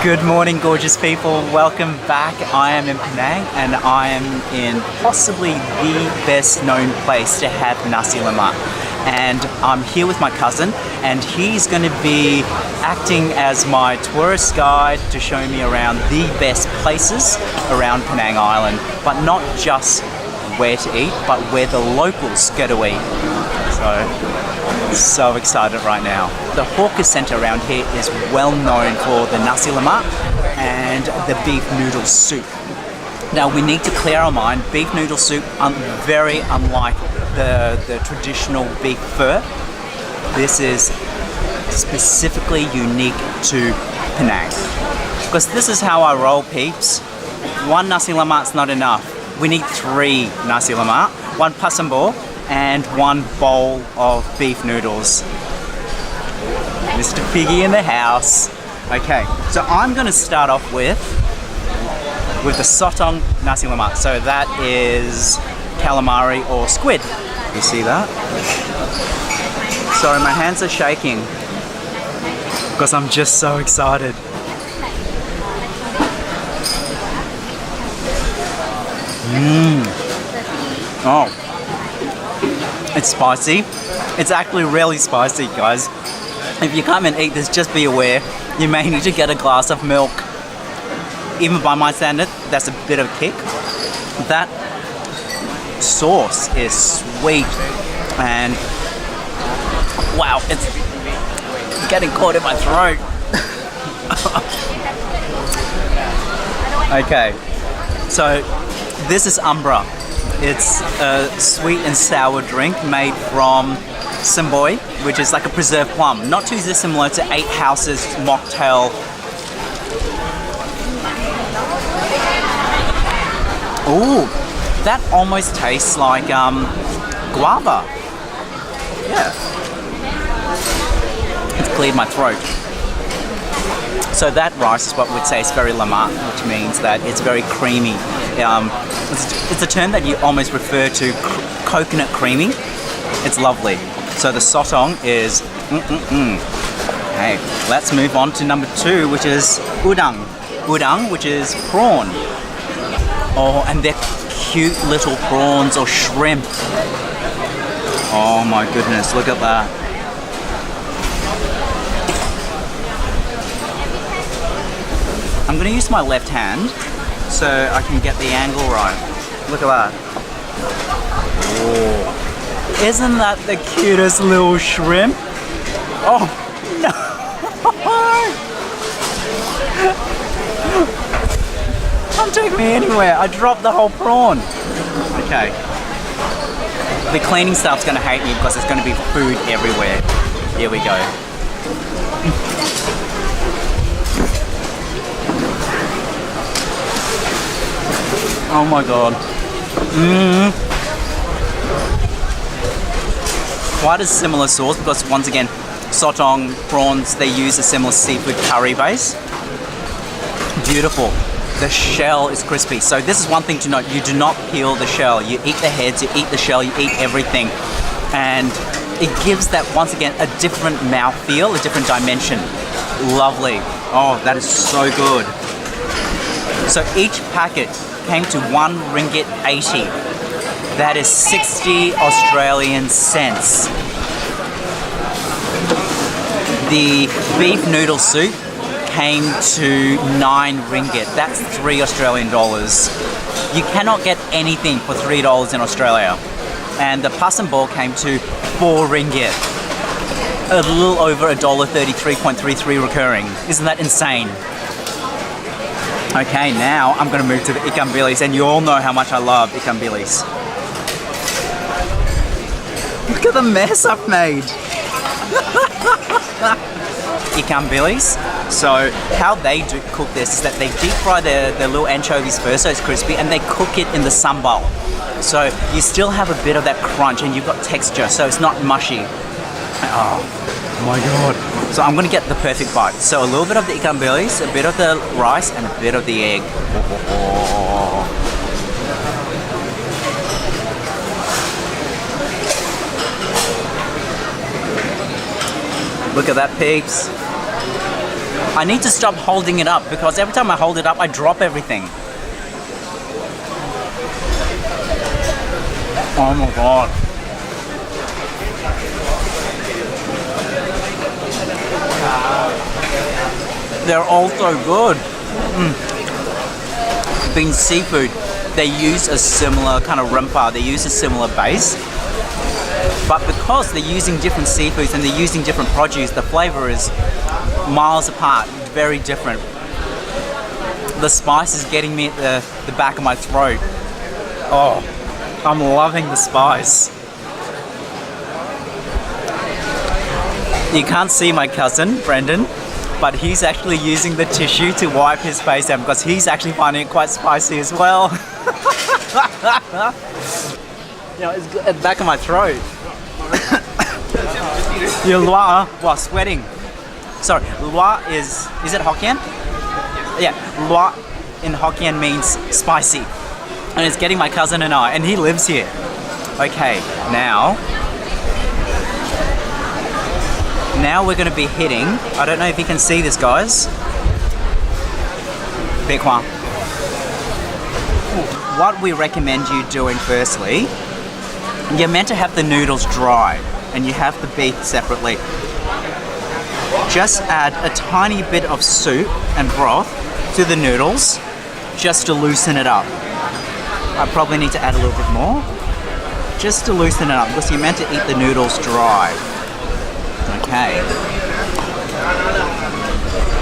Good morning, gorgeous people. Welcome back. I am in Penang and I am in possibly the best known place to have Nasi Lemak. And I'm here with my cousin and he's going to be acting as my tourist guide to show me around the best places around Penang Island. But not just where to eat, but where the locals go to eat. So excited right now. The hawker centre around here is well known for the Nasi Lemak and the Beef Noodle Soup. Now we need to clear our mind, Beef Noodle Soup, very unlike the traditional beef pho. This is specifically unique to Penang. Because this is how I roll, peeps. One Nasi Lemak's not enough. We need 3 Nasi Lemak, 1 pasambor, and 1 bowl of beef noodles. Mr. Piggy in the house. Okay, so I'm gonna start off with the sotong Nasi Lemak. So that is calamari or squid. You see that? Sorry, my hands are shaking because I'm just so excited. Oh. It's spicy. It's actually really spicy, guys. If you come and eat this, just be aware, you may need to get a glass of milk. Even by my standard, that's a bit of a kick. That sauce is sweet and wow, it's getting caught in my throat. Okay, so this is Umbra. It's a sweet and sour drink made from sambal, which is like a preserved plum. Not too dissimilar to 8 Houses mocktail. Ooh, that almost tastes like guava. Yeah. It's cleared my throat. So that rice is what we'd say is very lemak, which means that it's very creamy. It's a term that you almost refer to coconut creamy. It's lovely. So the sotong is Okay, let's move on to number 2, which is udang. Udang, which is prawn. Oh, and they're cute little prawns or shrimp. Oh my goodness, look at that. I'm going to use my left hand so I can get the angle right. Look at that. Oh. Isn't that the cutest little shrimp? Oh, no. Can't take me anywhere. I dropped the whole prawn. Okay. The cleaning staff's going to hate me because there's going to be food everywhere. Here we go. Oh my god. Quite a similar sauce because once again, sotong, prawns, they use a similar seafood curry base. Beautiful. The shell is crispy. So this is one thing to note, you do not peel the shell. You eat the heads, you eat the shell, you eat everything. And it gives that, once again, a different mouthfeel, a different dimension. Lovely. Oh, that is so good. So each packet came to 1 ringgit 80. That is 60 Australian cents. The beef noodle soup came to 9 ringgit. That's 3 Australian dollars. You cannot get anything for $3 in Australia. And the pasambor came to 4 ringgit. A little over $1.33.33 recurring. Isn't that insane? Okay, now I'm going to move to the Ikan bilis, and you all know how much I love Ikan bilis. Look at the mess I've made. Ikan bilis. So how they do cook this is that they deep fry their little anchovies first so it's crispy, and they cook it in the sambal. So you still have a bit of that crunch and you've got texture, so it's not mushy. Oh my god. So I'm gonna get the perfect bite. So a little bit of the Ikan bilis, a bit of the rice, and a bit of the egg. Look at that, peeps. I need to stop holding it up because every time I hold it up, I drop everything. Oh my god. They're all so good. Being seafood, they use a similar kind of rempah, they use a similar base. But because they're using different seafoods and they're using different produce, the flavour is miles apart, very different. The spice is getting me at the back of my throat. Oh, I'm loving the spice. You can't see my cousin, Brendan, but he's actually using the tissue to wipe his face out because he's actually finding it quite spicy as well. You know, it's at the back of my throat. Your lua, wow, sweating. Sorry, lua is it Hokkien? Yeah, lua in Hokkien means spicy. And it's getting my cousin and I, and he lives here. Okay, now we're gonna be hitting, I don't know if you can see this, guys. Big one. What we recommend you doing firstly, you're meant to have the noodles dry and you have the beef separately. Just add a tiny bit of soup and broth to the noodles just to loosen it up. I probably need to add a little bit more just to loosen it up because you're meant to eat the noodles dry. Okay.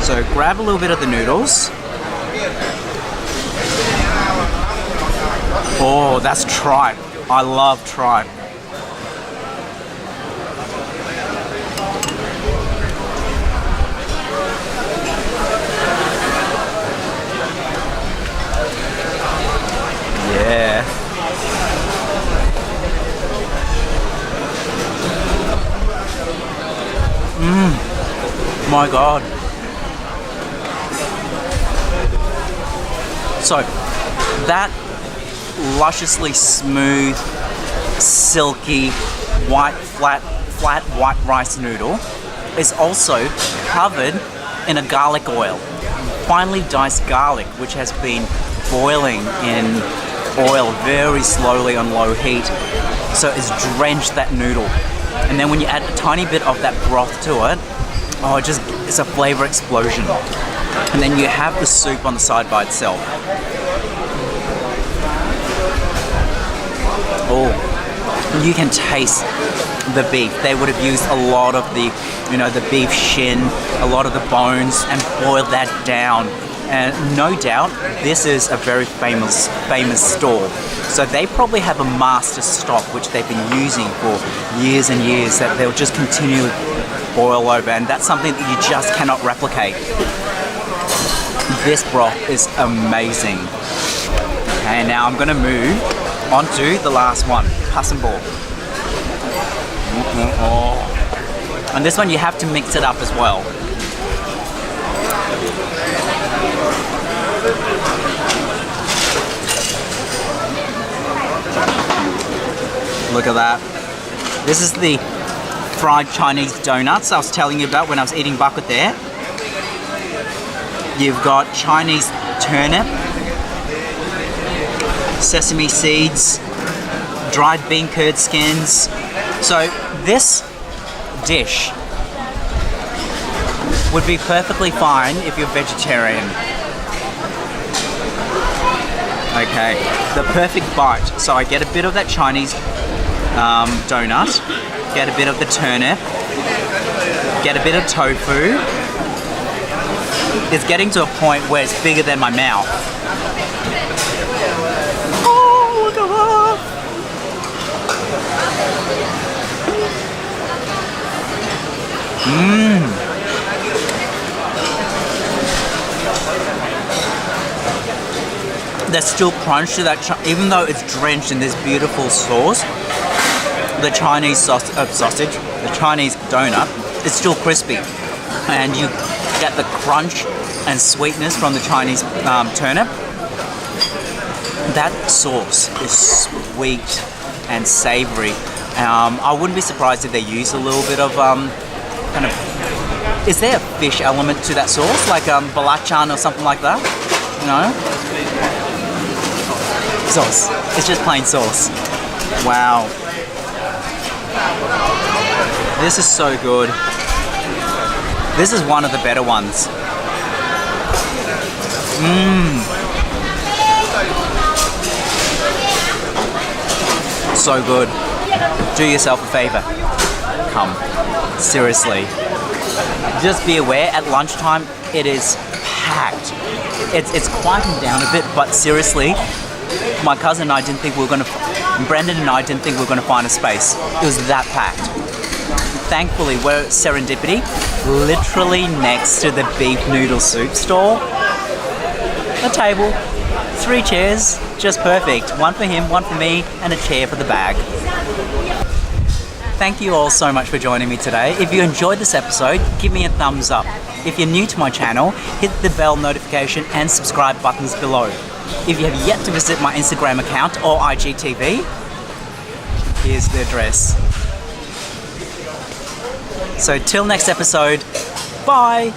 So grab a little bit of the noodles. Oh, that's tripe. I love tripe. Yeah. My god. So that lusciously smooth, silky, flat white rice noodle is also covered in a garlic oil, finely diced garlic, which has been boiling in oil very slowly on low heat, so it's drenched that noodle. And then when you add a tiny bit of that broth to it, oh, it's a flavor explosion. And then you have the soup on the side by itself. Oh, you can taste the beef. They would have used a lot of the, the beef shin, a lot of the bones, and boiled that down. And no doubt, this is a very famous store. So they probably have a master stock which they've been using for years and years that they'll just continually boil over, and that's something that you just cannot replicate. This broth is amazing. Okay, now I'm gonna move on to the last one, sambal. And this one you have to mix it up as well. Look at that. This is the fried Chinese donuts I was telling you about when I was eating bucket there. You've got Chinese turnip, sesame seeds, dried bean curd skins. So this dish would be perfectly fine if you're vegetarian. Okay, the perfect bite. So I get a bit of that Chinese donut, get a bit of the turnip, get a bit of tofu. It's getting to a point where it's bigger than my mouth. Oh, look at that! There's still crunch to that, even though it's drenched in this beautiful sauce. The Chinese sausage, the Chinese donut, it's still crispy, and you get the crunch and sweetness from the Chinese turnip. That sauce is sweet and savory. I wouldn't be surprised if they use a little bit of kind of Is there a fish element to that sauce, like belacan or something like that? You know? Sauce. It's just plain sauce. Wow. This is so good. This is one of the better ones. So good. Do yourself a favor. Come. Seriously. Just be aware, at lunchtime, it is packed. It's quieting down a bit, but seriously, my cousin and I didn't think we were going to, Brendan and I didn't think we were going to find a space. It was that packed. Thankfully, we're at Serendipity, literally next to the beef noodle soup store. A table, 3 chairs, just perfect. One for him, one for me, and a chair for the bag. Thank you all so much for joining me today. If you enjoyed this episode, give me a thumbs up. If you're new to my channel, hit the bell notification and subscribe buttons below. If you have yet to visit my Instagram account or IGTV, here's the address. So till next episode, bye!